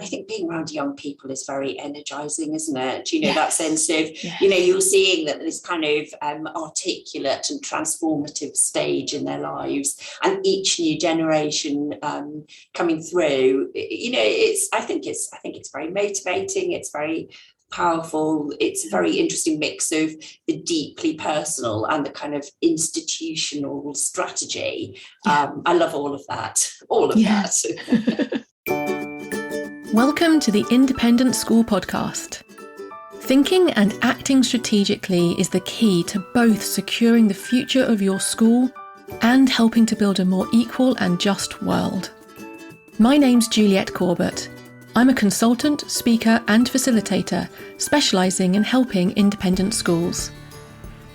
I think being around young people is very energizing, isn't it? That sense of, you're seeing that this kind of articulate and transformative stage in their lives, and each new generation coming through. I think it's very motivating. It's very powerful. It's a very interesting mix of the deeply personal and the kind of institutional strategy. I love all of that. That. Welcome to the Independent School Podcast. Thinking and acting strategically is the key to both securing the future of your school and helping to build a more equal and just world. My name's Juliette Corbett. I'm a consultant, speaker and facilitator specialising in helping independent schools.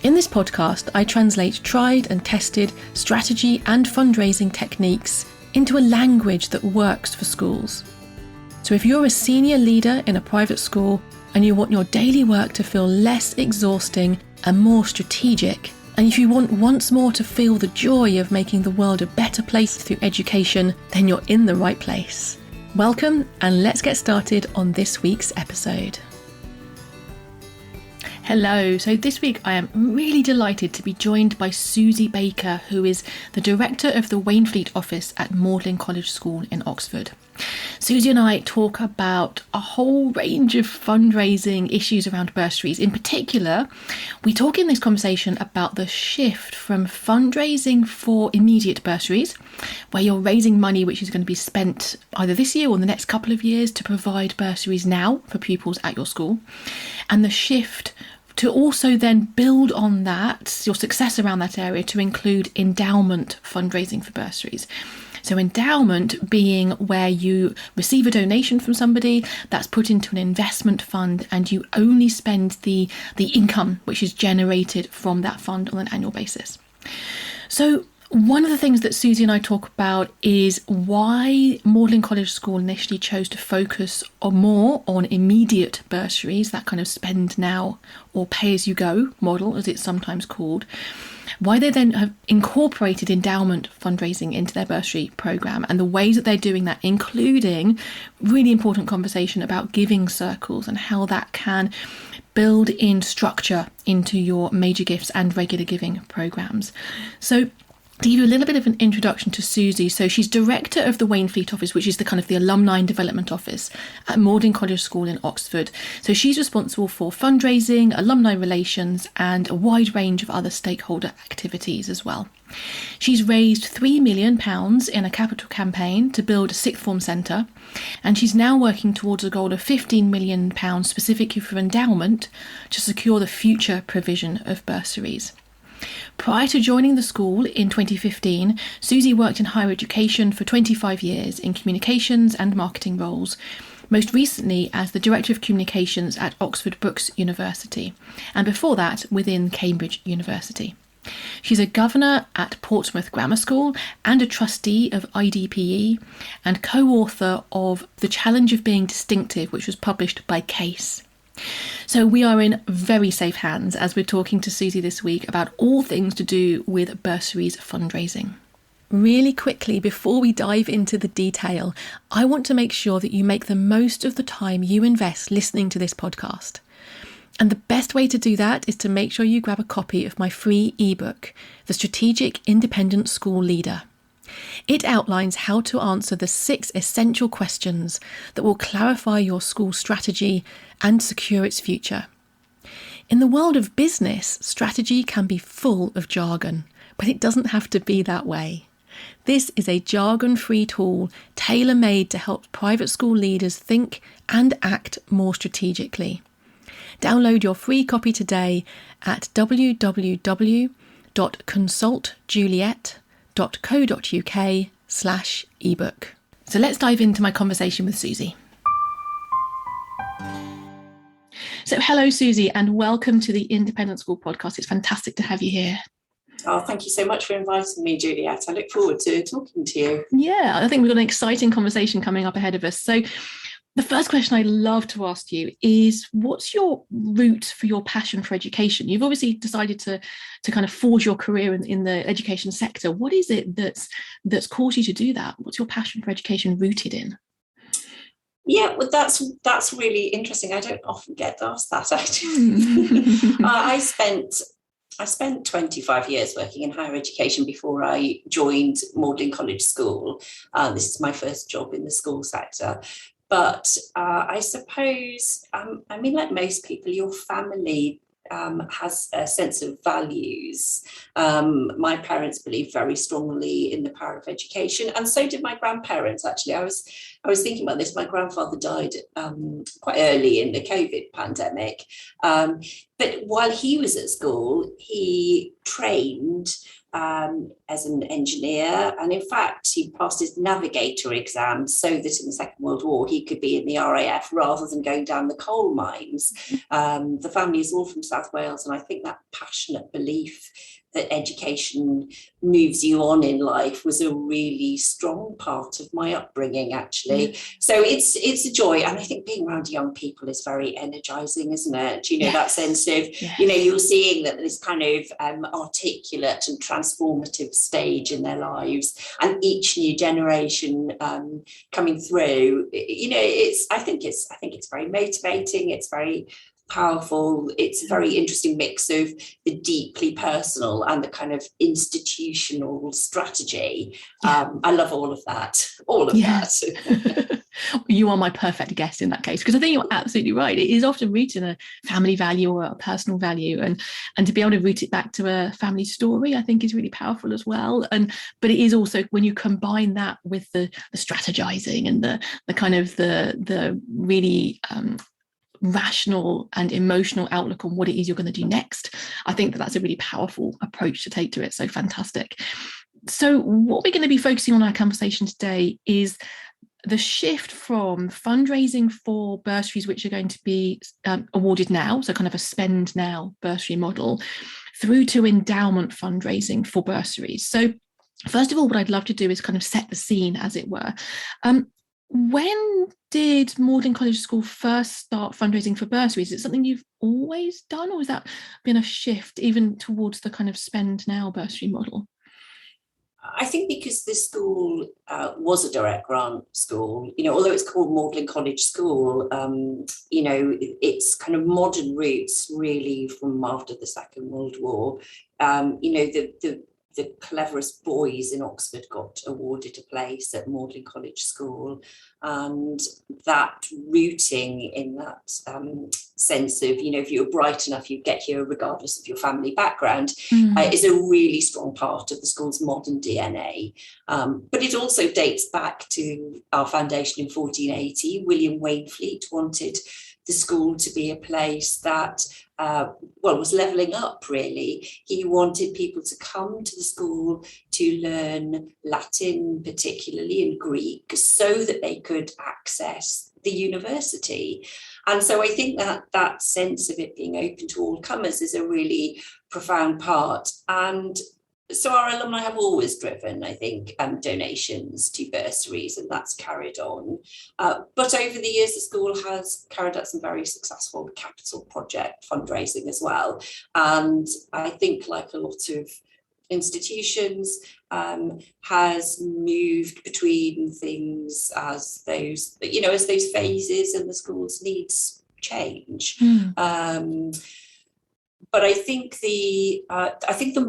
In this podcast, I translate tried and tested strategy and fundraising techniques into a language that works for schools. So if you're a senior leader in a private school and you want your daily work to feel less exhausting and more strategic, and if you want once more to feel the joy of making the world a better place through education, then you're in the right place. Welcome, and let's get started on this week's episode. Hello, so this week I am really delighted to be joined by Susie Baker, who is the Director of the Waynflete Office at Magdalen College School in Oxford. Susie and I talk about a whole range of fundraising issues around bursaries. In particular, we talk in this conversation about the shift from fundraising for immediate bursaries, where you're raising money which is going to be spent either this year or the next couple of years to provide bursaries now for pupils at your school, and the shift to also then build on that, your success around that area, to include endowment fundraising for bursaries. So endowment being where you receive a donation from somebody that's put into an investment fund and you only spend the income which is generated from that fund on an annual basis. So one of the things that Susie and I talk about is why Magdalen College School initially chose to focus more on immediate bursaries, that kind of spend now or pay as you go model, as it's sometimes called. Why they then have incorporated endowment fundraising into their bursary programme, and the ways that they're doing that, including really important conversation about giving circles and how that can build in structure into your major gifts and regular giving programmes. So to give you a little bit of an introduction to Susie, so she's Director of the Waynflete Office, which is the kind of the Alumni and Development Office at Magdalen College School in Oxford. So she's responsible for fundraising, alumni relations, and a wide range of other stakeholder activities as well. She's raised £3 million in a capital campaign to build a sixth form centre, and she's now working towards a goal of £15 million specifically for endowment to secure the future provision of bursaries. Prior to joining the school in 2015, Susie worked in higher education for 25 years in communications and marketing roles, most recently as the Director of Communications at Oxford Brookes University, and before that within Cambridge University. She's a governor at Portsmouth Grammar School and a trustee of IDPE and co-author of The Challenge of Being Distinctive, which was published by Case. So we are in very safe hands as we're talking to Susie this week about all things to do with bursaries fundraising. Really quickly, before we dive into the detail, I want to make sure that you make the most of the time you invest listening to this podcast. And the best way to do that is to make sure you grab a copy of my free ebook, The Strategic Independent School Leader. It outlines how to answer the 6 essential questions that will clarify your school strategy and secure its future. In the world of business, strategy can be full of jargon, but it doesn't have to be that way. This is a jargon-free tool tailor-made to help private school leaders think and act more strategically. Download your free copy today at www.consultjuliette.co.uk/ebook. So let's dive into my conversation with Susie. So hello, Susie, and welcome to the Independent School Podcast. It's fantastic to have you here. Oh, thank you so much for inviting me, Juliette. I look forward to talking to you. Yeah, I think we've got an exciting conversation coming up ahead of us. So the first question I love to ask you is, what's your route for your passion for education? You've obviously decided to kind of forge your career in the education sector. What is it that's caused you to do that? What's your passion for education rooted in? Yeah, well, that's really interesting. I don't often get asked that actually. Hmm. I spent 25 years working in higher education before I joined Magdalen College School. This is my first job in the school sector. But I suppose, I mean, like most people, your family has a sense of values. My parents believed very strongly in the power of education, and so did my grandparents. Actually, I was thinking about this. My grandfather died quite early in the COVID pandemic, but while he was at school, he trained as an engineer, and in fact he passed his navigator exam so that in the Second World War he could be in the RAF rather than going down the coal mines. The family is all from South Wales, and I think that passionate belief that education moves you on in life was a really strong part of my upbringing, actually. So it's a joy, and I think being around young people is very energizing, isn't it? That sense of you're seeing that this kind of articulate and transformative stage in their lives, and each new generation coming through. I think it's very motivating. It's very powerful. It's a very interesting mix of the deeply personal and the kind of institutional strategy. I love all of that. That. You are my perfect guest in that case, because I think you're absolutely right. It is often rooted in a family value or a personal value, and to be able to root it back to a family story, I think is really powerful as well. But it is also when you combine that with the strategizing and the kind of the really rational and emotional outlook on what it is you're going to do next. I think that's a really powerful approach to take to it. So fantastic. So what we're going to be focusing on in our conversation today is the shift from fundraising for bursaries, which are going to be awarded now, so kind of a spend now bursary model, through to endowment fundraising for bursaries. So first of all, what I'd love to do is kind of set the scene, as it were. When did Magdalen College School first start fundraising for bursaries? Is it something you've always done, or has that been a shift even towards the kind of spend now bursary model? I think because this school was a direct grant school, although it's called Magdalen College School, its kind of modern roots really from after the Second World War. The cleverest boys in Oxford got awarded a place at Magdalen College School, and that rooting in that sense of, if you're bright enough, you get here regardless of your family background, is a really strong part of the school's modern DNA. But it also dates back to our foundation in 1480. William Waynflete wanted the school to be a place that was levelling up, really. He wanted people to come to the school to learn Latin, particularly, and Greek, so that they could access the university. And so I think that sense of it being open to all comers is a really profound part. And so our alumni have always driven, I think, donations to bursaries, and that's carried on. But over the years, the school has carried out some very successful capital project fundraising as well. And I think, like a lot of institutions, has moved between things as those phases and the school's needs change. But I think the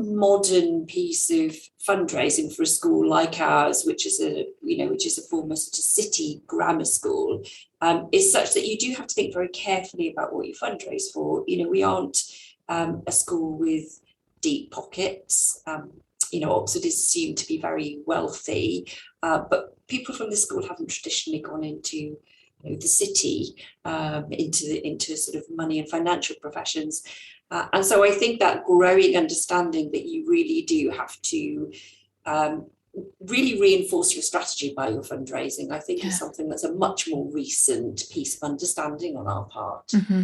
modern piece of fundraising for a school like ours, which is a former sort of city grammar school, is such that you do have to think very carefully about what you fundraise for. We aren't a school with deep pockets. Oxford is assumed to be very wealthy, but people from the school haven't traditionally gone into the city, into sort of money and financial professions. And so I think that growing understanding that you really do have to really reinforce your strategy by your fundraising, I think is something that's a much more recent piece of understanding on our part. Mm-hmm.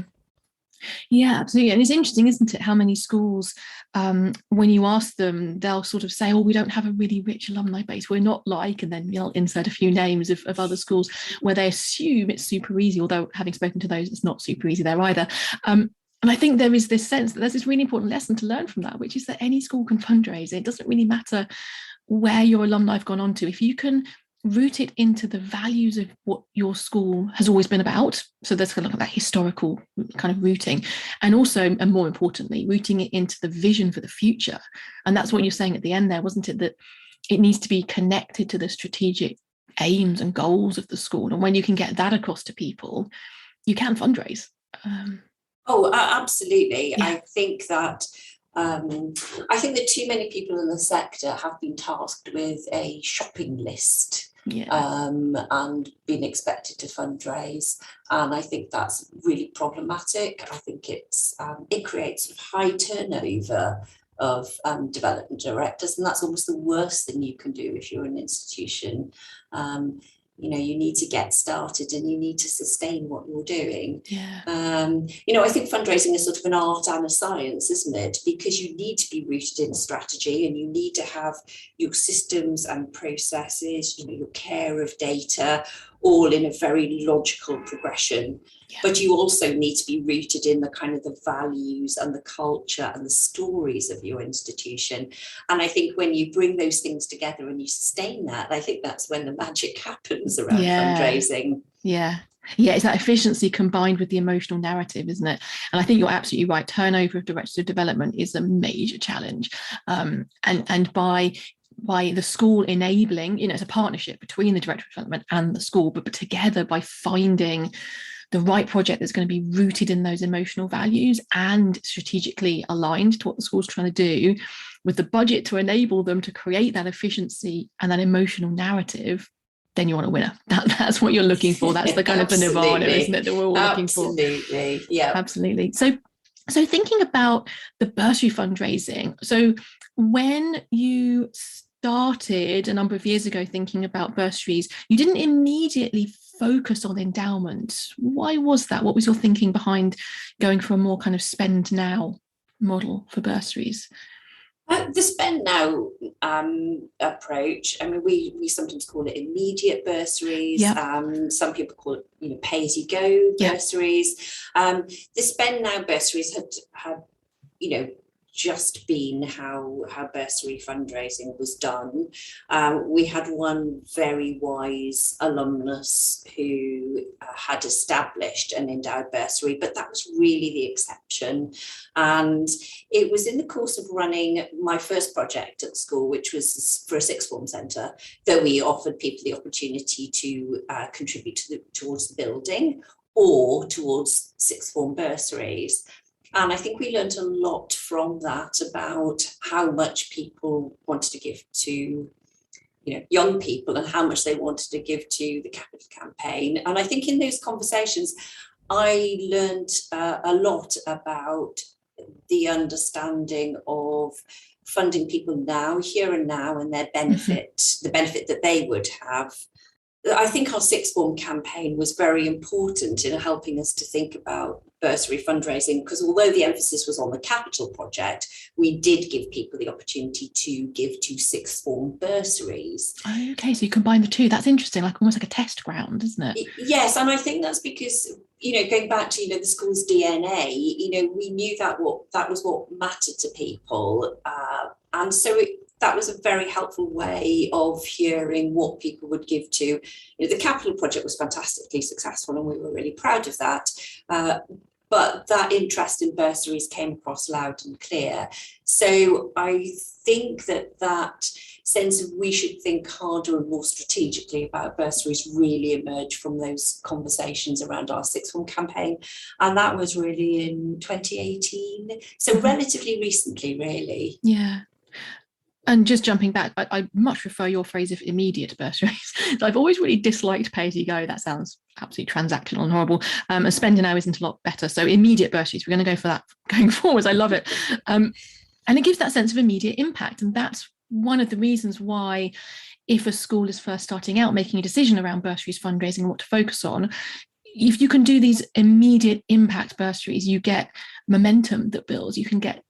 Yeah, absolutely. And it's interesting, isn't it, how many schools, when you ask them, they'll sort of say, oh, we don't have a really rich alumni base. We're not like, and then you'll insert a few names of other schools where they assume it's super easy, although having spoken to those, it's not super easy there either. And I think there is this sense that there's this really important lesson to learn from that, which is that any school can fundraise. It doesn't really matter where your alumni have gone on to. If you can root it into the values of what your school has always been about. So there's kind of that historical kind of rooting, and also, and more importantly, rooting it into the vision for the future. And that's what you're saying at the end there, wasn't it? That it needs to be connected to the strategic aims and goals of the school. And when you can get that across to people, you can fundraise. Absolutely. Yeah. I think that too many people in the sector have been tasked with a shopping list. And being expected to fundraise, and I think that's really problematic. I think it creates sort of high turnover of development directors, and that's almost the worst thing you can do if you're an institution. You need to get started and you need to sustain what you're doing. I think fundraising is sort of an art and a science, isn't it? Because you need to be rooted in strategy, and you need to have your systems and processes, your care of data, all in a very logical progression. But you also need to be rooted in the kind of the values and the culture and the stories of your institution. And I think when you bring those things together and you sustain that, I think that's when the magic happens around fundraising. It's that efficiency combined with the emotional narrative, isn't it? And I think you're absolutely right. Turnover of directors of development is a major challenge. And by the school enabling, it's a partnership between the director of development and the school, but together by finding the right project that's going to be rooted in those emotional values and strategically aligned to what the school's trying to do, with the budget to enable them to create that efficiency and that emotional narrative, then you want a winner. That's what you're looking for. That's the kind of the nirvana, isn't it, that we're all looking for? Absolutely, yeah. Absolutely. So thinking about the bursary fundraising, so when you started a number of years ago thinking about bursaries, you didn't immediately focus on endowment. Why was that? What was your thinking behind going for a more kind of spend now model for bursaries? The spend now approach, I mean, we sometimes call it immediate bursaries. Some people call it, pay as you go bursaries. The spend now bursaries had just been how bursary fundraising was done. We had one very wise alumnus who had established an endowed bursary, but that was really the exception. And it was in the course of running my first project at the school, which was for a sixth form centre, that we offered people the opportunity to contribute towards the building or towards sixth form bursaries. And I think we learned a lot from that about how much people wanted to give to young people and how much they wanted to give to the capital campaign. And I think in those conversations, I learned a lot about the understanding of funding people now, here and now, and their benefit, the benefit that they would have. I think our sixth form campaign was very important in helping us to think about bursary fundraising, because although the emphasis was on the capital project, we did give people the opportunity to give to sixth form bursaries. Okay, so you combine the two. That's interesting, like almost like a test ground, isn't it? Yes, and I think that's because, going back to, the school's DNA, we knew that was what mattered to people. And so that was a very helpful way of hearing what people would give to. The capital project was fantastically successful and we were really proud of that. But that interest in bursaries came across loud and clear. So I think that sense of we should think harder and more strategically about bursaries really emerged from those conversations around our sixth form campaign. And that was really in 2018. So relatively recently, really. Yeah. And just jumping back, I much prefer your phrase of immediate bursaries. I've always really disliked pay as you go. That sounds absolutely transactional and horrible. And spending now isn't a lot better. So immediate bursaries, we're going to go for that going forwards. I love it. And it gives that sense of immediate impact. And that's one of the reasons why, if a school is first starting out making a decision around bursaries fundraising and what to focus on, if you can do these immediate impact bursaries, you get momentum that builds. You can get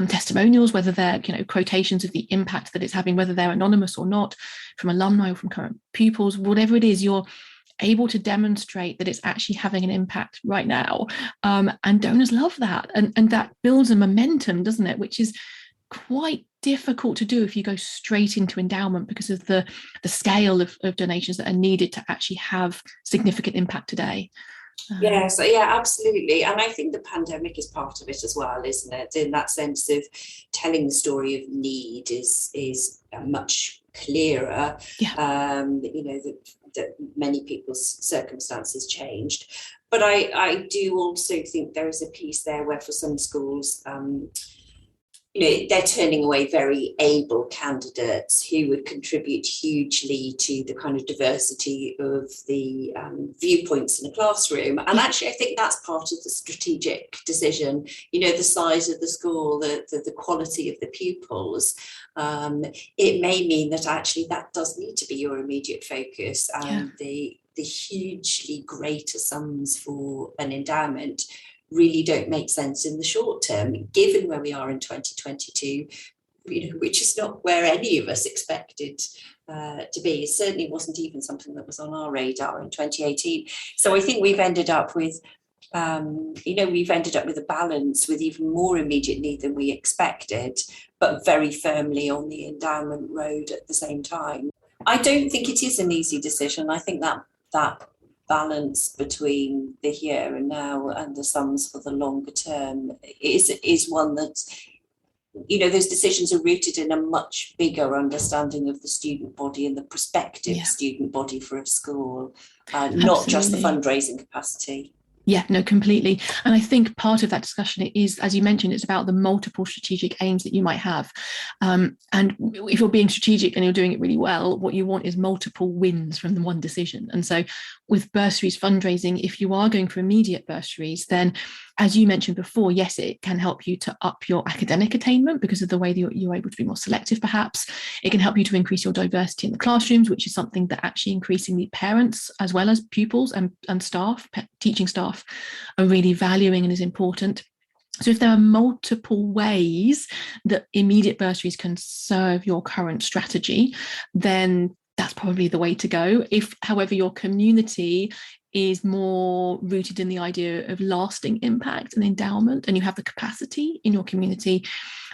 testimonials, whether they're quotations of the impact that it's having, whether they're anonymous or not, from alumni or from current pupils, whatever it is, you're able to demonstrate that it's actually having an impact right now. And donors love that. And that builds a momentum, doesn't it? Which is quite difficult to do if you go straight into endowment because of the scale of donations that are needed to actually have significant impact today. So yeah, absolutely. And I think the pandemic is part of it as well, isn't it? In that sense of telling the story of need is much clearer. That many people's circumstances changed. But I do also think there is a piece there where for some schools, they're turning away very able candidates who would contribute hugely to the kind of diversity of the viewpoints in a classroom. And actually, I think that's part of the strategic decision, the size of the school, the quality of the pupils. It may mean that actually that does need to be your immediate focus, and the hugely greater sums for an endowment really don't make sense in the short term, given where we are in 2022, which is not where any of us expected to be. It certainly wasn't even something that was on our radar in 2018. So I think we've ended up with a balance with even more immediate need than we expected, but very firmly on the endowment road at the same time. I don't think it is an easy decision. I think that balance between the here and now and the sums for the longer term is one that, those decisions are rooted in a much bigger understanding of the student body and the prospective student body for a school, not just the fundraising capacity. Yeah, no, completely. And I think part of that discussion is, as you mentioned, it's about the multiple strategic aims that you might have. And if you're being strategic and you're doing it really well, what you want is multiple wins from the one decision. And so with bursaries fundraising, if you are going for immediate bursaries, then as you mentioned before, yes, it can help you to up your academic attainment because of the way that you're able to be more selective, perhaps. It can help you to increase your diversity in the classrooms, which is something that actually increasingly parents, as well as pupils and staff, teaching staff, are really valuing and is important. So if there are multiple ways that immediate bursaries can serve your current strategy, then that's probably the way to go. If, however, your community is more rooted in the idea of lasting impact and endowment, and you have the capacity in your community,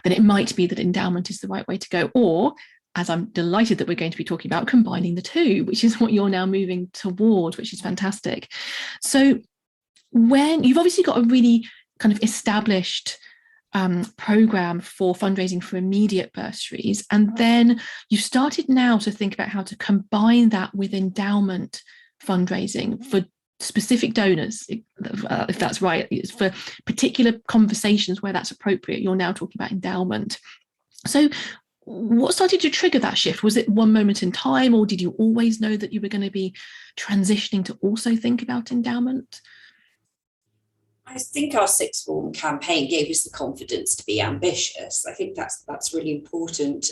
then it might be that endowment is the right way to go. Or, as I'm delighted that we're going to be talking about, combining the two, which is what you're now moving towards, which is fantastic. So when you've obviously got a really kind of established program for fundraising for immediate bursaries, and then you've started now to think about how to combine that with endowment fundraising for specific donors, if that's right, it's for particular conversations where that's appropriate. You're now talking about endowment. So what started to trigger that shift? Was it one moment in time, or did you always know that you were going to be transitioning to also think about endowment? I think our sixth form campaign gave us the confidence to be ambitious. I think that's really important.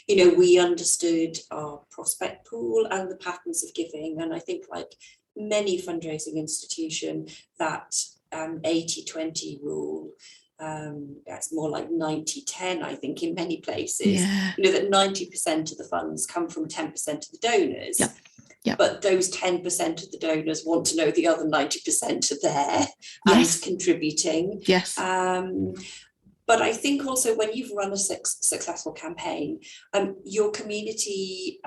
We understood our prospect pool and the patterns of giving, and I think, like many fundraising institution, that 80-20 rule, that's more like 90-10, I think, in many places. That 90% of the funds come from 10% of the donors. Yep. But those 10% of the donors want to know the other 90% are there and contributing. Yes. But I think also when you've run a successful campaign, your community,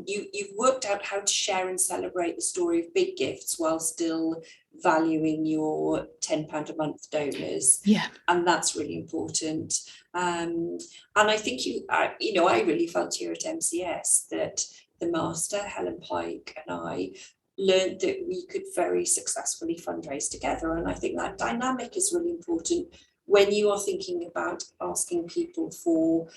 you've worked out how to share and celebrate the story of big gifts while still valuing your £10 a month donors. Yeah. And that's really important. And I think I really felt here at MCS that the master, Helen Pike, and I learned that we could very successfully fundraise together. And I think that dynamic is really important when you are thinking about asking people for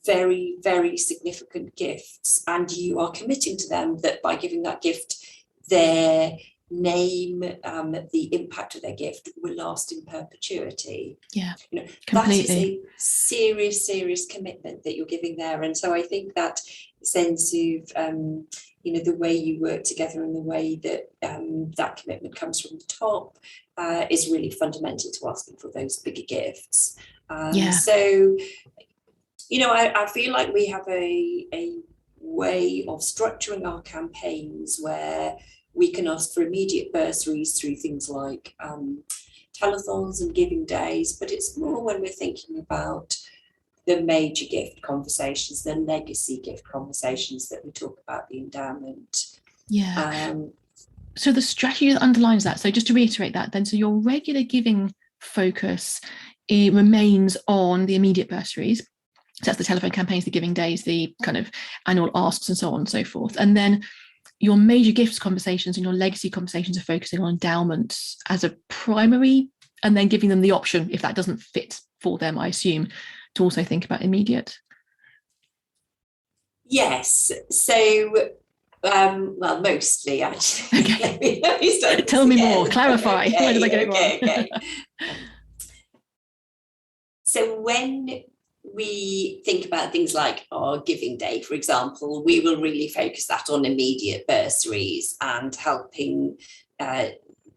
very, very significant gifts, and you are committing to them that by giving that gift, their name, the impact of their gift will last in perpetuity. That is a serious commitment that you're giving there. And so I think that sense of the way you work together and the way that that commitment comes from the top is really fundamental to asking for those bigger gifts. So I feel like we have a way of structuring our campaigns where we can ask for immediate bursaries through things like telethons and giving days, but it's more when we're thinking about the major gift conversations, the legacy gift conversations that we talk about, the endowment. Yeah. So the strategy that underlines that, so just to reiterate that then, so your regular giving focus, it remains on the immediate bursaries. So that's the telephone campaigns, the giving days, the kind of annual asks and so on and so forth. And then your major gifts conversations and your legacy conversations are focusing on endowments as a primary, and then giving them the option, if that doesn't fit for them, I assume, to also think about immediate. Yes. So well, mostly actually. Okay. Tell me more. Clarify. Okay, Where did I get it wrong? Okay. So when we think about things like our giving day, for example, we will really focus that on immediate bursaries and helping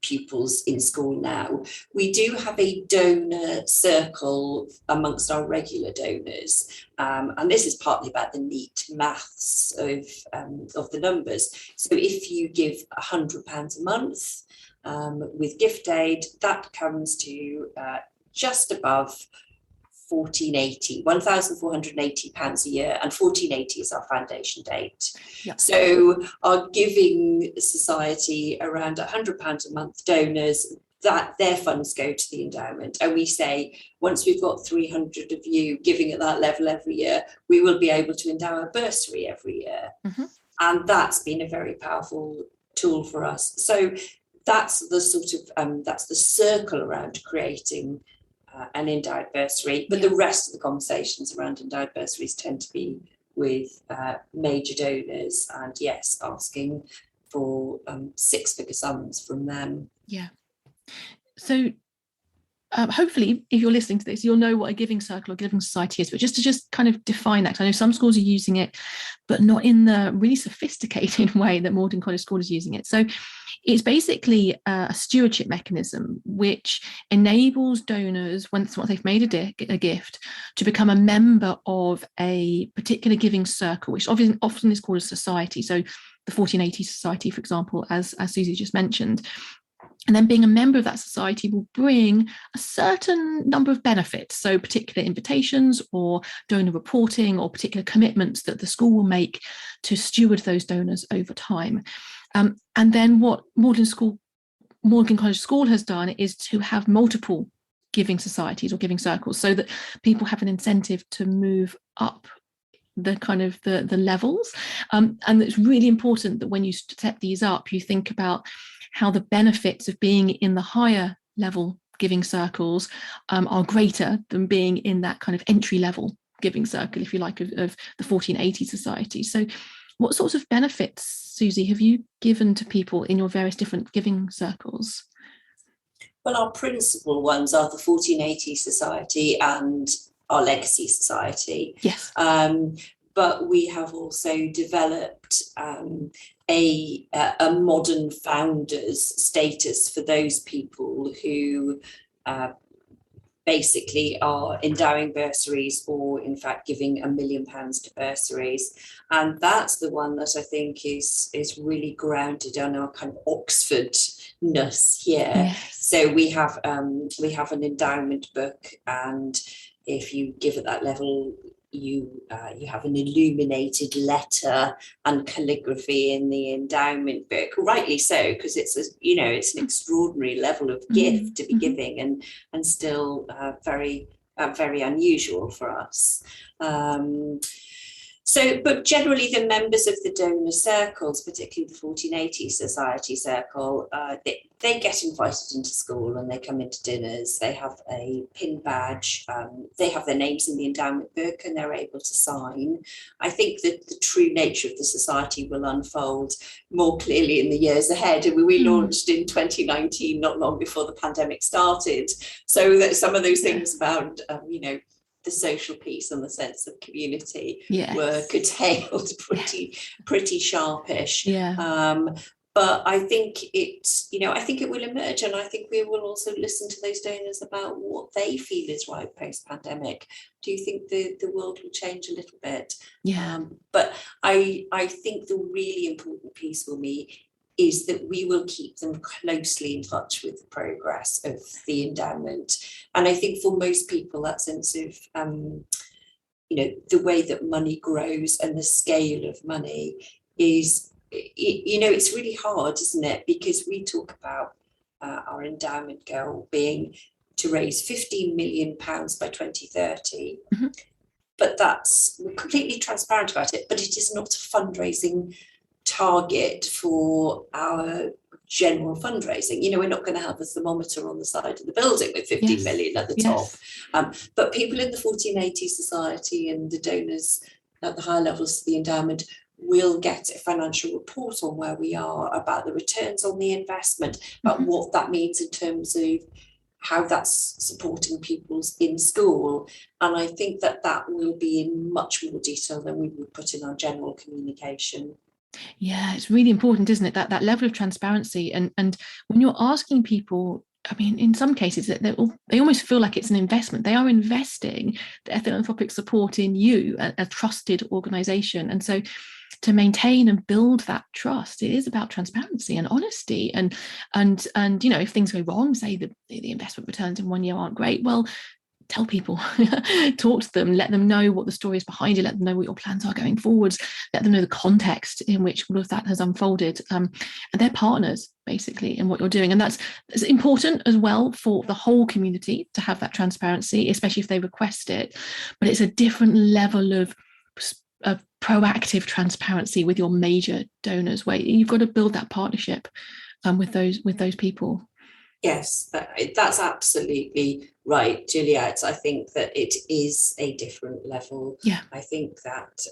pupils in school now. We do have a donor circle amongst our regular donors, and this is partly about the neat maths of the numbers. So if you give £100 a month with gift aid, that comes to just above £1,480 a year, and 1480 is our foundation date. Yep. So our giving society, around £100 a month donors, that their funds go to the endowment. And we say, once we've got 300 of you giving at that level every year, we will be able to endow a bursary every year. Mm-hmm. And that's been a very powerful tool for us. So that's the sort of, that's the circle around creating an endowed bursary, but the rest of the conversations around endowed bursaries tend to be with major donors, and yes, asking for six-figure sums from them. Yeah. So hopefully, if you're listening to this, you'll know what a giving circle or giving society is, but just to kind of define that, because I know some schools are using it, but not in the really sophisticated way that Magdalen College School is using it. So it's basically a stewardship mechanism which enables donors, once they've made a gift, to become a member of a particular giving circle, which often is called a society. So the 1480 Society, for example, as Susie just mentioned. And then being a member of that society will bring a certain number of benefits. So particular invitations or donor reporting or particular commitments that the school will make to steward those donors over time. And then what Magdalen College School has done is to have multiple giving societies or giving circles, so that people have an incentive to move up the kind of the levels. And it's really important that when you set these up, you think about how the benefits of being in the higher level giving circles are greater than being in that kind of entry level giving circle, if you like, of the 1480 Society. So what sorts of benefits, Susie, have you given to people in your various different giving circles? Well, our principal ones are the 1480 Society and our Legacy Society. Yes. But we have also developed a modern founders status for those people who basically are endowing bursaries, or in fact giving £1 million to bursaries. And that's the one that I think is really grounded on our kind of Oxford-ness here. Yes. So we have an endowment book, and if you give at that level, you have an illuminated letter and calligraphy in the endowment book, rightly so, because it's an extraordinary level of gift to be giving, and still very unusual for us. But generally the members of the donor circles, particularly the 1480 Society circle, they get invited into school and they come into dinners. They have a pin badge. They have their names in the endowment book and they're able to sign. I think that the true nature of the society will unfold more clearly in the years ahead. And we launched in 2019, not long before the pandemic started. So that some of those things about, the social piece and the sense of community were curtailed pretty sharpish. But I think it will emerge, and I think we will also listen to those donors about what they feel is right post-pandemic. Do you think the world will change a little bit? But I think the really important piece for me is that we will keep them closely in touch with the progress of the endowment. And I think for most people, that sense of the way that money grows and the scale of money is, it's really hard, isn't it? Because we talk about our endowment goal being to raise £15 million by 2030. Mm-hmm. But we're completely transparent about it, but it is not a fundraising target for our general fundraising. We're not going to have a thermometer on the side of the building with 15 million at the top. But people in the 1480 Society and the donors at the higher levels of the endowment will get a financial report on where we are, about the returns on the investment, about what that means in terms of how that's supporting pupils in school. And I think that will be in much more detail than we would put in our general communication. Yeah, it's really important, isn't it? That level of transparency. And when you're asking people, I mean, in some cases, they almost feel like it's an investment. They are investing their philanthropic support in you, a trusted organisation. And so to maintain and build that trust, it is about transparency and honesty. And if things go wrong, say the investment returns in 1 year aren't great, well, tell people, talk to them, let them know what the story is behind it, let them know what your plans are going forwards, let them know the context in which all of that has unfolded. And they're partners, basically, in what you're doing. And that's important as well for the whole community to have that transparency, especially if they request it. But it's a different level of proactive transparency with your major donors, where you've got to build that partnership with those people. Yes, that's absolutely right, Juliet. I think that it is a different level. Yeah. I think that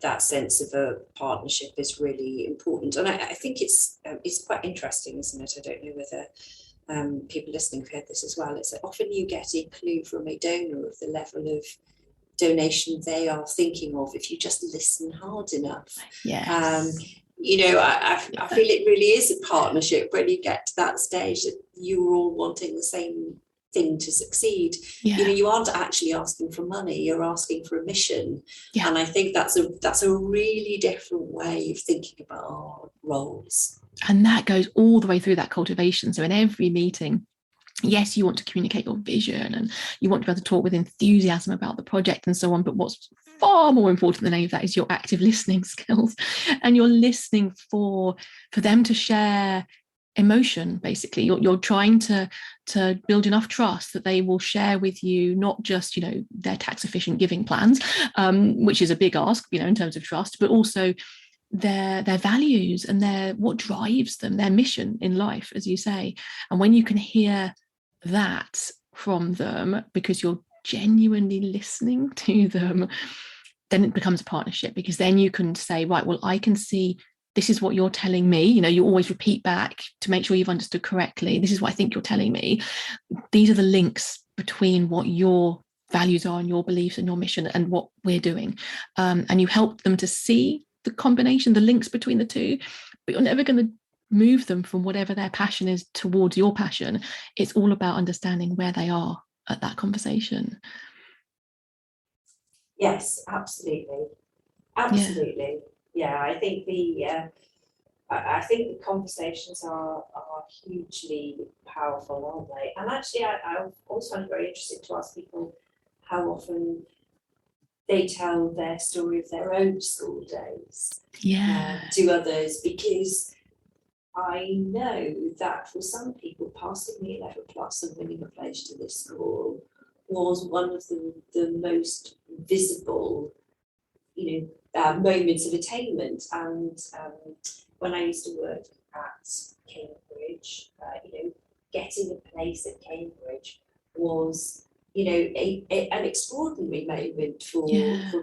that sense of a partnership is really important, and I think it's quite interesting, isn't it? I don't know whether people listening have heard this as well. It's that often you get a clue from a donor of the level of donation they are thinking of if you just listen hard enough. Yes. I feel it really is a partnership when you get to that stage that you're all wanting the same thing to succeed. You aren't actually asking for money, you're asking for a mission. And I think that's a really different way of thinking about our roles. And that goes all the way through that cultivation. So in every meeting, yes, you want to communicate your vision and you want to be able to talk with enthusiasm about the project and so on. But what's far more important than any of that is your active listening skills, and you're listening for them to share emotion. Basically, you're trying to build enough trust that they will share with you not just their tax efficient giving plans, which is a big ask in terms of trust, but also their values and what drives them, their mission in life, as you say. And when you can hear that from them because you're genuinely listening to them, then it becomes a partnership, because then you can say, right, well, I can see this is what you're telling me. You always repeat back to make sure you've understood correctly. This is what I think you're telling me. These are the links between what your values are and your beliefs and your mission and what we're doing. And you help them to see the combination, the links between the two, but you're never going to move them from whatever their passion is towards your passion. It's all about understanding where they are at that conversation. Yes, absolutely. Yeah, I think the conversations are hugely powerful, aren't they? And actually, I also find it very interesting to ask people how often they tell their story of their own school days to others, because I know that for some people, passing the 11 plus and winning a place to this school was one of the most visible, moments of attainment. And when I used to work at Cambridge, getting a place at Cambridge was, an extraordinary moment for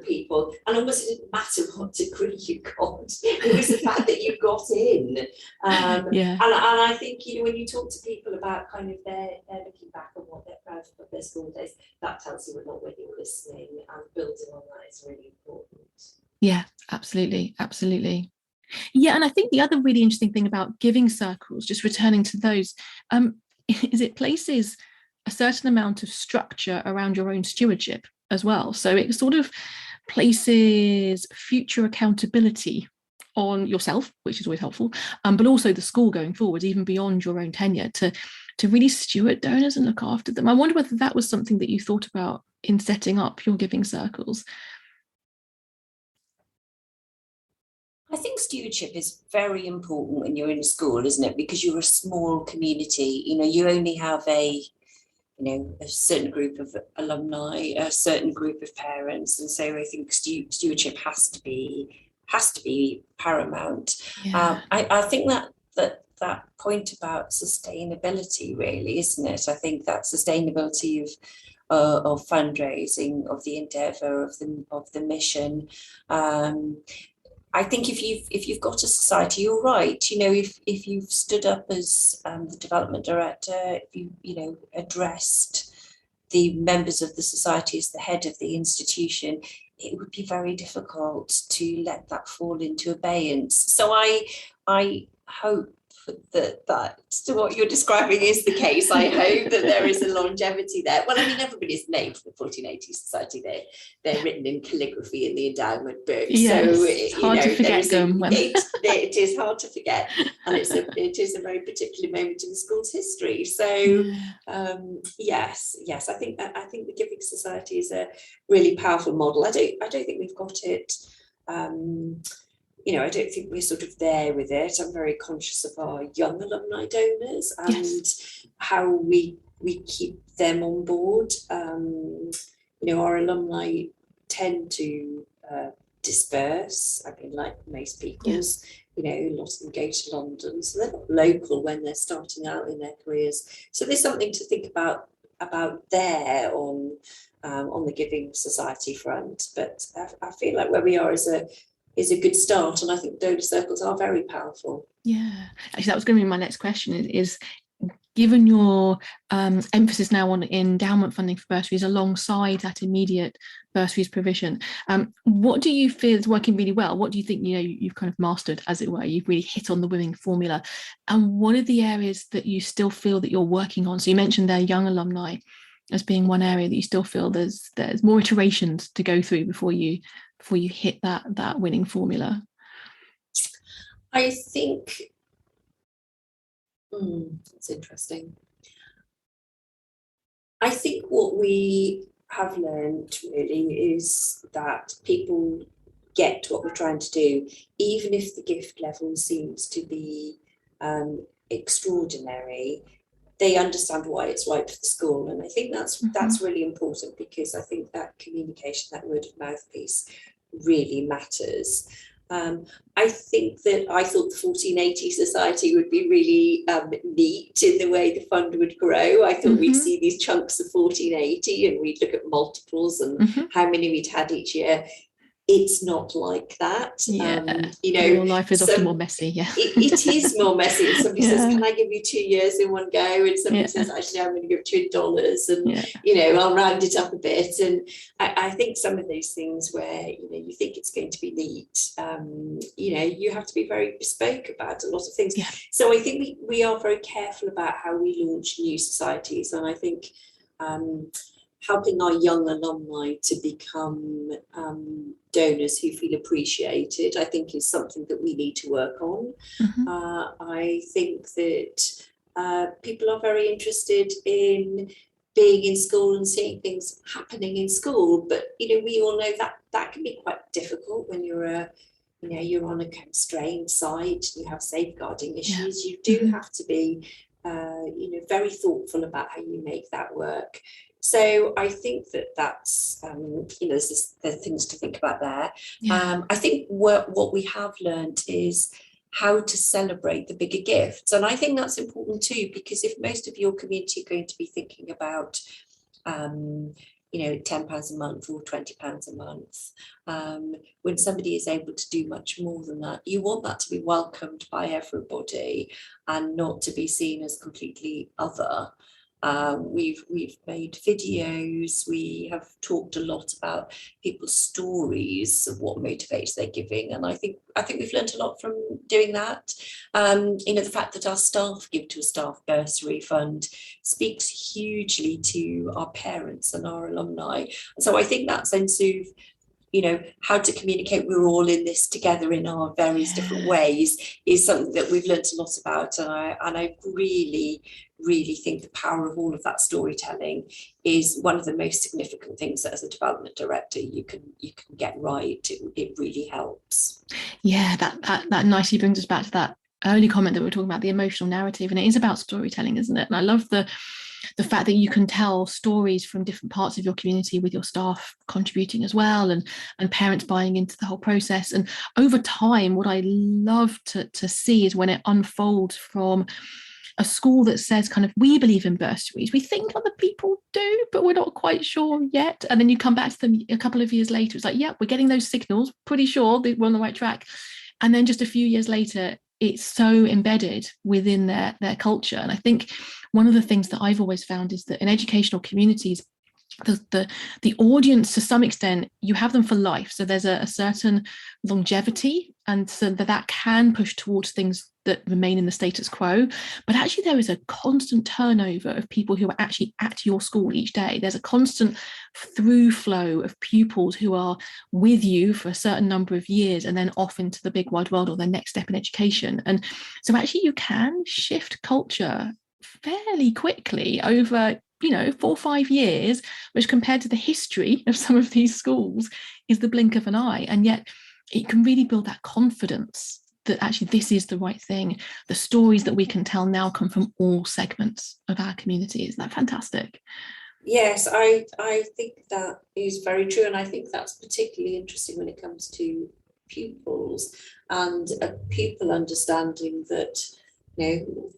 people. And almost it didn't matter what degree you got. It was the fact that you got in. And I think, when you talk to people about kind of they're looking back on what they're proud of their school days, that tells you a lot when you're listening, and building on that is really important. Yeah, absolutely. Absolutely. Yeah, and I think the other really interesting thing about giving circles, just returning to those, is it places a certain amount of structure around your own stewardship as well. So it sort of places future accountability on yourself, which is always helpful, but also the school going forward, even beyond your own tenure, to really steward donors and look after them. I wonder whether that was something that you thought about in setting up your giving circles? I think stewardship is very important when you're in a school, isn't it? Because you're a small community. You only have a certain group of alumni, a certain group of parents, and so I think stewardship has to be paramount. Yeah. I think that point about sustainability, really, isn't it? I think that sustainability of fundraising, of the endeavour, of the mission. I think if you've got a society, you're right. If you've stood up as the development director, if you addressed the members of the society as the head of the institution, it would be very difficult to let that fall into abeyance. So I hope that to what you're describing is the case. I hope that there is a longevity there. Well, I mean, everybody's named for the 1480 Society. They're written in calligraphy in the endowment book. Yes, so it's hard to forget them. It is hard to forget, and it is a very particular moment in the school's history. So yes, I think the Giving Society is a really powerful model. I don't think we've got it. I don't think we're sort of there with it. I'm very conscious of our young alumni donors and how we keep them on board. Our alumni tend to disperse. I mean, like most people's, a lot of them go to London, so they're not local when they're starting out in their careers. So there's something to think about there on the Giving Society front. But I feel like where we are is a good start, and I think donor circles are very powerful. Yeah, actually, that was going to be my next question. Is given your emphasis now on endowment funding for bursaries alongside that immediate bursaries provision, what do you feel is working really well? What do you think you've kind of mastered, as it were? You've really hit on the winning formula, and what are the areas that you still feel that you're working on? So you mentioned their young alumni as being one area that you still feel there's more iterations to go through before you hit that winning formula. I think that's interesting. I think what we have learned really is that people get what we're trying to do, even if the gift level seems to be extraordinary. They understand why it's right for the school, and I think that's really important, because I think that communication, that word of mouth piece, really matters. I thought the 1480 Society would be really neat in the way the fund would grow. I thought we'd see these chunks of 1480 and we'd look at multiples and how many we'd had each year. It's not like that. Your life is often more messy. It is more messy. And somebody says, "Can I give you 2 years in one go?" And somebody says, "Actually, I'm going to give it $2 and I'll round it up a bit." And I think some of those things where you think it's going to be neat, you have to be very bespoke about a lot of things. So I think we are very careful about how we launch new societies, and I think helping our young alumni to become donors who feel appreciated, I think, is something that we need to work on. I think that people are very interested in being in school and seeing things happening in school, but we all know that can be quite difficult when you're on a constrained site, you have safeguarding issues. You do have to be very thoughtful about how you make that work. So I think that's there's things to think about there. I think what we have learned is how to celebrate the bigger gifts, and I think that's important too, because if most of your community are going to be thinking about £10 a month or £20 a month, when somebody is able to do much more than that, you want that to be welcomed by everybody and not to be seen as completely other. We've made videos, we have talked a lot about people's stories of what motivates their giving, and I think we've learned a lot from doing that. The fact that our staff give to a staff bursary fund speaks hugely to our parents and our alumni. So I think that sense of how to communicate we're all in this together in our various different ways is something that we've learned a lot about. And I really, really think the power of all of that storytelling is one of the most significant things that as a development director you can get right. It really helps. Yeah, that nicely brings us back to that early comment that we were talking about, the emotional narrative, and it is about storytelling, isn't it? And I love the fact that you can tell stories from different parts of your community with your staff contributing as well, and parents buying into the whole process. And over time, what I love to see is when it unfolds from a school that says kind of, we believe in bursaries, we think other people do, but we're not quite sure yet. And then you come back to them a couple of years later, it's like, yeah, we're getting those signals, pretty sure that we're on the right track. And then just a few years later, it's so embedded within their culture. And I think one of the things that I've always found is that in educational communities, the audience, to some extent, you have them for life. So there's a certain longevity, and so that can push towards things that remain in the status quo. But actually, there is a constant turnover of people who are actually at your school each day. There's a constant through flow of pupils who are with you for a certain number of years and then off into the big wide world or their next step in education. And so actually, you can shift culture fairly quickly over 4 or 5 years, which compared to the history of some of these schools is the blink of an eye. And yet it can really build that confidence that actually this is the right thing. The stories that we can tell now come from all segments of our community. Isn't that fantastic? Yes, I think that is very true. And I think that's particularly interesting when it comes to pupils and a pupil understanding that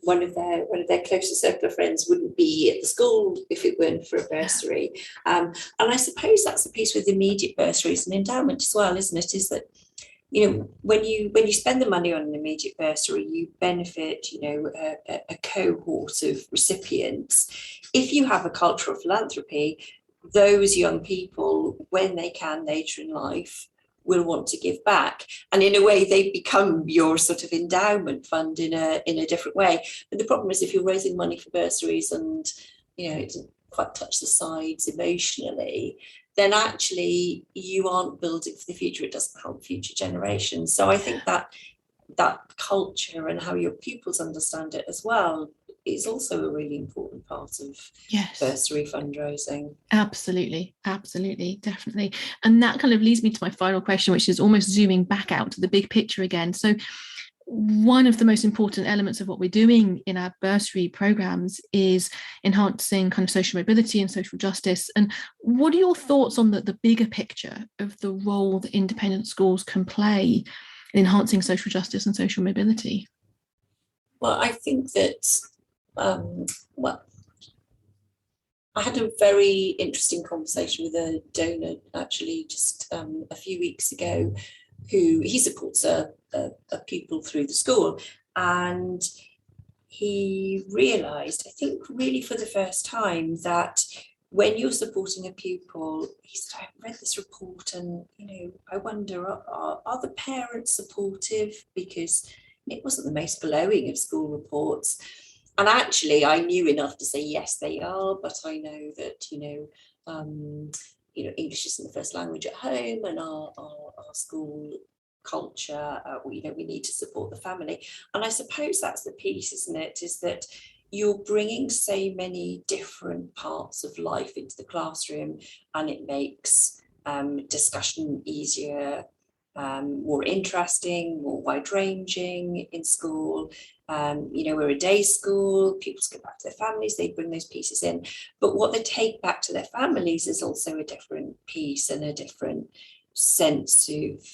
one of their closest circle of friends wouldn't be at the school if it weren't for a bursary. And I suppose that's the piece with immediate bursaries and endowment as well, isn't it? Is that when you spend the money on an immediate bursary, you benefit a cohort of recipients. If you have a culture of philanthropy, those young people, when they can later in life, will want to give back, and in a way they become your sort of endowment fund in a different way. But the problem is, if you're raising money for bursaries and it doesn't quite touch the sides emotionally, then actually you aren't building for the future. It doesn't help future generations. So I think that culture and how your pupils understand it as well is also a really important part of bursary fundraising. Absolutely, definitely. And that kind of leads me to my final question, which is almost zooming back out to the big picture again. So one of the most important elements of what we're doing in our bursary programs is enhancing kind of social mobility and social justice. And what are your thoughts on the bigger picture of the role that independent schools can play in enhancing social justice and social mobility? Well, I think that I had a very interesting conversation with a donor actually just a few weeks ago, he supports a pupil through the school, and he realised, I think really for the first time, that when you're supporting a pupil, he said, I read this report and I wonder, are the parents supportive? Because it wasn't the most glowing of school reports. And actually, I knew enough to say, yes, they are. But I know that, English isn't the first language at home, and our school culture, we need to support the family. And I suppose that's the piece, isn't it? Is that you're bringing so many different parts of life into the classroom, and it makes discussion easier, more interesting, more wide-ranging in school. We're a day school, pupils go back to their families, they bring those pieces in. But what they take back to their families is also a different piece and a different sense of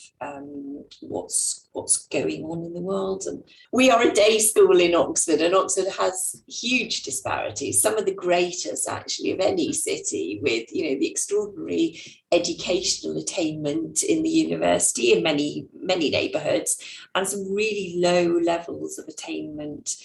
what's going on in the world. And we are a day school in Oxford, and Oxford has huge disparities, some of the greatest actually of any city, with the extraordinary educational attainment in the university in many neighbourhoods, and some really low levels of attainment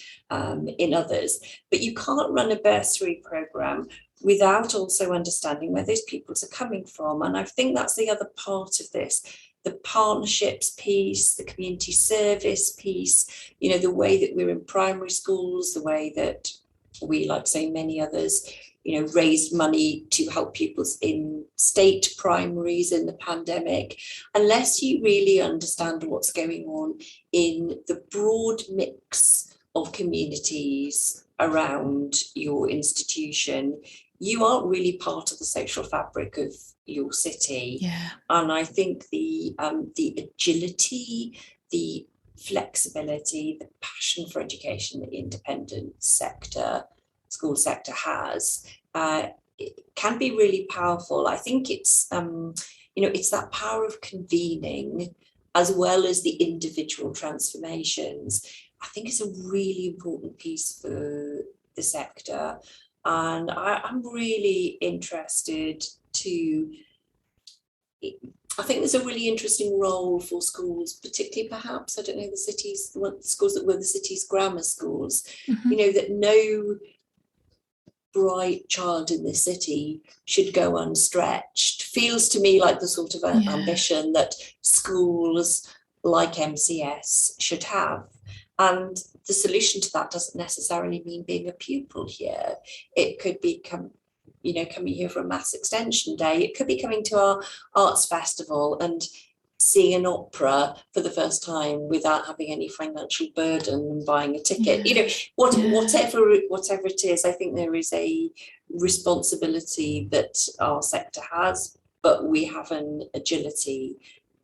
in others. But you can't run a bursary programme without also understanding where those pupils are coming from. And I think that's the other part of this, the partnerships piece, the community service piece, the way that we're in primary schools, the way that we, like so many others, raised money to help pupils in state primaries in the pandemic. Unless you really understand what's going on in the broad mix of communities around your institution, you aren't really part of the social fabric of your city. Yeah. And I think the agility, the flexibility, the passion for education that the independent school sector has, it can be really powerful. I think it's it's that power of convening as well as the individual transformations. I think it's a really important piece for the sector, and I'm really interested to. I think there's a really interesting role for schools, particularly perhaps, I don't know, the schools that were the city's grammar schools, that no bright child in the city should go unstretched. Feels to me like the sort of ambition that schools like MCS should have. And the solution to that doesn't necessarily mean being a pupil here. It could be coming here for a maths extension day. It could be coming to our arts festival and seeing an opera for the first time without having any financial burden and buying a ticket. Whatever it is, I think there is a responsibility that our sector has, but we have an agility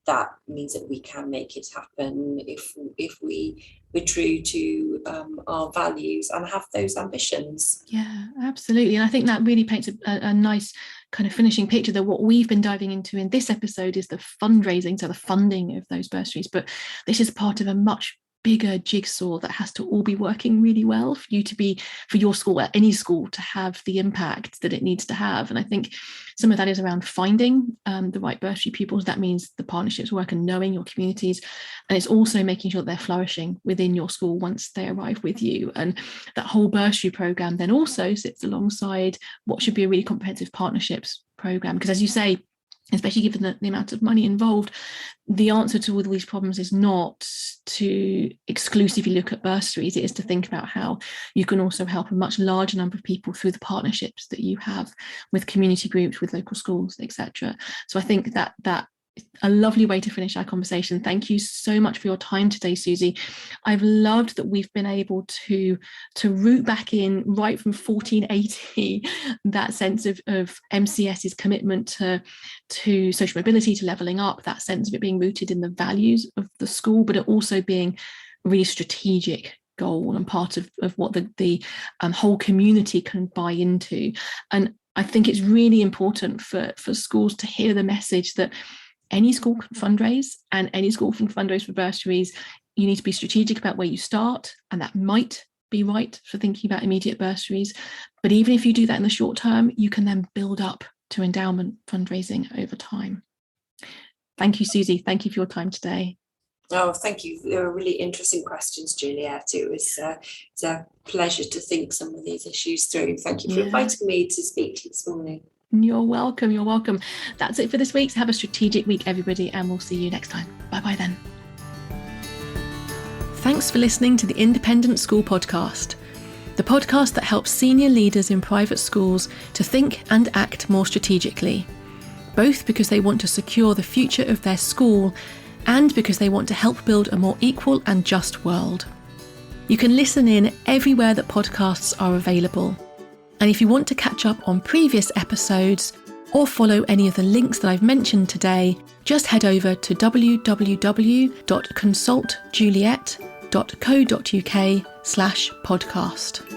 that means that we can make it happen if we're true to our values and have those ambitions. Yeah, absolutely. And I think that really paints a nice kind of finishing picture that what we've been diving into in this episode is the fundraising, so the funding of those bursaries. But this is part of a much bigger jigsaw that has to all be working really well for your school, any school, to have the impact that it needs to have. And I think some of that is around finding the right bursary pupils. That means the partnerships work and knowing your communities. And it's also making sure that they're flourishing within your school once they arrive with you. And that whole bursary program then also sits alongside what should be a really comprehensive partnerships program. Because as you say, especially given the amount of money involved, the answer to all these problems is not to exclusively look at bursaries. It is to think about how you can also help a much larger number of people through the partnerships that you have with community groups, with local schools, etc. So I think that a lovely way to finish our conversation. Thank you so much for your time today, Susie. I've loved that we've been able to root back in right from 1480, that sense of MCS's commitment to social mobility, to levelling up, that sense of it being rooted in the values of the school, but it also being a really strategic goal and part of what the whole community can buy into. And I think it's really important for schools to hear the message that any school can fundraise, and any school can fundraise for bursaries. You need to be strategic about where you start, and that might be right for thinking about immediate bursaries. But even if you do that in the short term, you can then build up to endowment fundraising over time. Thank you, Susie. Thank you for your time today. Oh, thank you. They were really interesting questions, Juliet. It's a pleasure to think some of these issues through. Thank you for inviting me to speak to you this morning. You're welcome. You're welcome. That's it for this week. So have a strategic week, everybody, and we'll see you next time. Bye-bye then. Thanks for listening to the Independent School Podcast, the podcast that helps senior leaders in private schools to think and act more strategically, both because they want to secure the future of their school and because they want to help build a more equal and just world. You can listen in everywhere that podcasts are available. And if you want to catch up on previous episodes or follow any of the links that I've mentioned today, just head over to www.consultjuliet.co.uk/podcast.